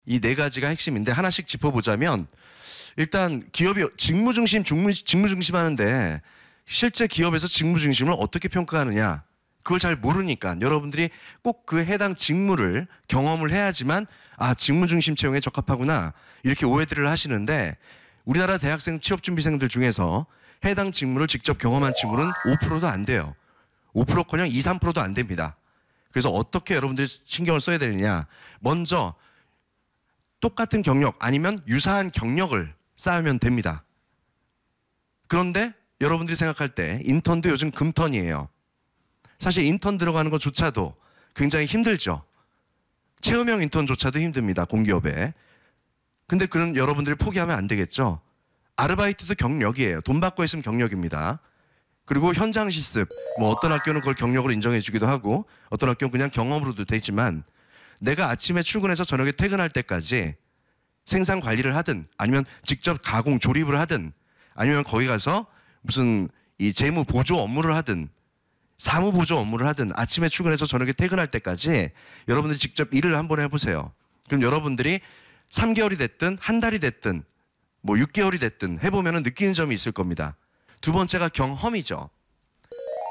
이 네 가지가 핵심인데 하나씩 짚어보자면 일단 기업이 직무중심, 직무중심 하는데 실제 기업에서 직무중심을 어떻게 평가하느냐 그걸 잘 모르니까 여러분들이 꼭 그 해당 직무를 경험을 해야지만 아 직무중심 채용에 적합하구나 이렇게 오해들을 하시는데 우리나라 대학생 취업준비생들 중에서 해당 직무를 직접 경험한 친구는 5%도 안 돼요. 5%커녕 2, 3%도 안 됩니다. 그래서 어떻게 여러분들이 신경을 써야 되느냐 먼저 똑같은 경력 아니면 유사한 경력을 쌓으면 됩니다. 그런데 여러분들이 생각할 때 인턴도 요즘 금턴이에요. 사실 인턴 들어가는 것조차도 굉장히 힘들죠. 체험형 인턴조차도 힘듭니다. 공기업에. 근데 그런 여러분들이 포기하면 안 되겠죠. 아르바이트도 경력이에요. 돈 받고 있으면 경력입니다. 그리고 현장 실습, 뭐 어떤 학교는 그걸 경력으로 인정해 주기도 하고 어떤 학교는 그냥 경험으로도 되지만 내가 아침에 출근해서 저녁에 퇴근할 때까지 생산 관리를 하든 아니면 직접 가공 조립을 하든 아니면 거기 가서 무슨 이 재무 보조 업무를 하든 사무 보조 업무를 하든 아침에 출근해서 저녁에 퇴근할 때까지 여러분들이 직접 일을 한번 해보세요. 그럼 여러분들이 3개월이 됐든 한 달이 됐든 뭐 6개월이 됐든 해보면 느끼는 점이 있을 겁니다. 두 번째가 경험이죠.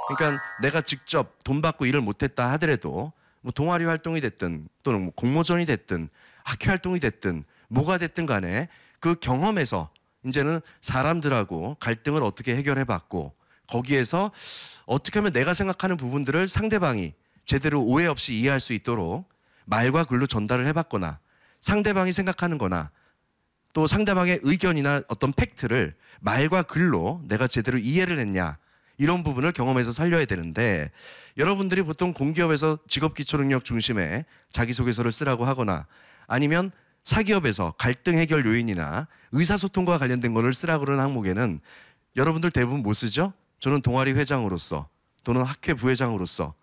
그러니까 내가 직접 돈 받고 일을 못했다 하더라도 뭐 동아리 활동이 됐든 또는 뭐 공모전이 됐든 학회 활동이 됐든 뭐가 됐든 간에 그 경험에서 이제는 사람들하고 갈등을 어떻게 해결해봤고 거기에서 어떻게 하면 내가 생각하는 부분들을 상대방이 제대로 오해 없이 이해할 수 있도록 말과 글로 전달을 해봤거나 상대방이 생각하는 거나 또 상대방의 의견이나 어떤 팩트를 말과 글로 내가 제대로 이해를 했냐 이런 부분을 경험해서 살려야 되는데 여러분들이 보통 공기업에서 직업기초능력 중심의 자기소개서를 쓰라고 하거나 아니면 사기업에서 갈등 해결 요인이나 의사소통과 관련된 거를 쓰라고 그러는 항목에는 여러분들 대부분 뭐 쓰죠? 저는 동아리 회장으로서 또는 학회 부회장으로서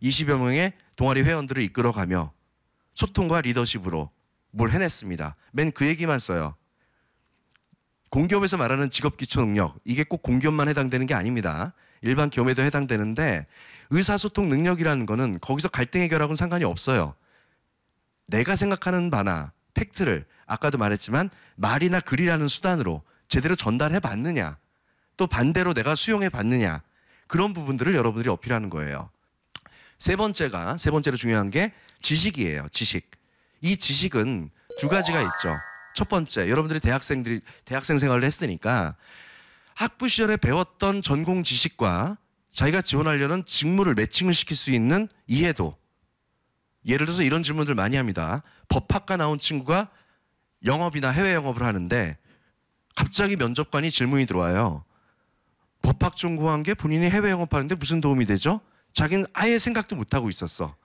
20여 명의 동아리 회원들을 이끌어가며 소통과 리더십으로 뭘 해냈습니다. 맨 그 얘기만 써요. 공기업에서 말하는 직업기초능력 이게 꼭 공기업만 해당되는 게 아닙니다. 일반 기업에도 해당되는데 의사소통 능력이라는 거는 거기서 갈등 해결하고는 상관이 없어요. 내가 생각하는 바나 팩트를 아까도 말했지만 말이나 글이라는 수단으로 제대로 전달해 봤느냐 또 반대로 내가 수용해 봤느냐 그런 부분들을 여러분들이 어필하는 거예요. 세 번째로 중요한 게 지식이에요. 지식. 이 지식은 두 가지가 있죠. 첫 번째, 여러분들이 대학생 생활을 했으니까 학부 시절에 배웠던 전공 지식과 자기가 지원하려는 직무를 매칭을 시킬 수 있는 이해도. 예를 들어서 이런 질문들 많이 합니다. 법학과 나온 친구가 영업이나 해외 영업을 하는데 갑자기 면접관이 질문이 들어와요. 법학 전공한 게 본인이 해외 영업하는데 무슨 도움이 되죠? 자기는 아예 생각도 못하고 있었어.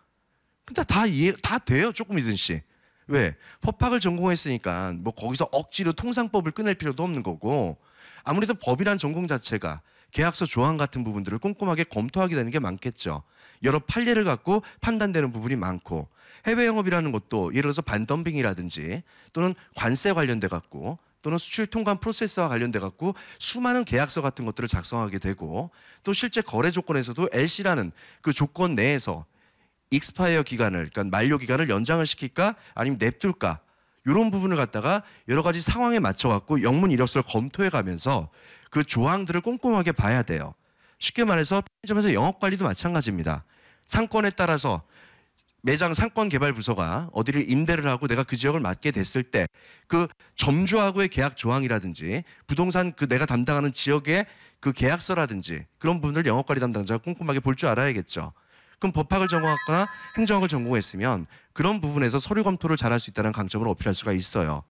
근데 다 돼요. 조금이든지. 왜? 법학을 전공했으니까 뭐 거기서 억지로 통상법을 꺼낼 필요도 없는 거고 아무래도 법이란 전공 자체가 계약서 조항 같은 부분들을 꼼꼼하게 검토하게 되는 게 많겠죠. 여러 판례를 갖고 판단되는 부분이 많고 해외 영업이라는 것도 예를 들어서 반덤핑이라든지 또는 관세 관련돼 갖고 또는 수출 통관 프로세스와 관련돼 갖고 수많은 계약서 같은 것들을 작성하게 되고 또 실제 거래 조건에서도 LC라는 그 조건 내에서 익스파이어 기간을 그러니까 만료 기간을 연장을 시킬까 아니면 냅둘까 이런 부분을 갖다가 여러 가지 상황에 맞춰 갖고 영문 이력서를 검토해 가면서 그 조항들을 꼼꼼하게 봐야 돼요. 쉽게 말해서 편의점에서 영업 관리도 마찬가지입니다. 상권에 따라서 매장 상권 개발 부서가 어디를 임대를 하고 내가 그 지역을 맡게 됐을 때 그 점주하고의 계약 조항이라든지 부동산 그 내가 담당하는 지역의 그 계약서라든지 그런 부분을 영업 관리 담당자가 꼼꼼하게 볼 줄 알아야겠죠. 그럼 법학을 전공하거나 행정학을 전공했으면 그런 부분에서 서류 검토를 잘할 수 있다는 강점을 어필할 수가 있어요.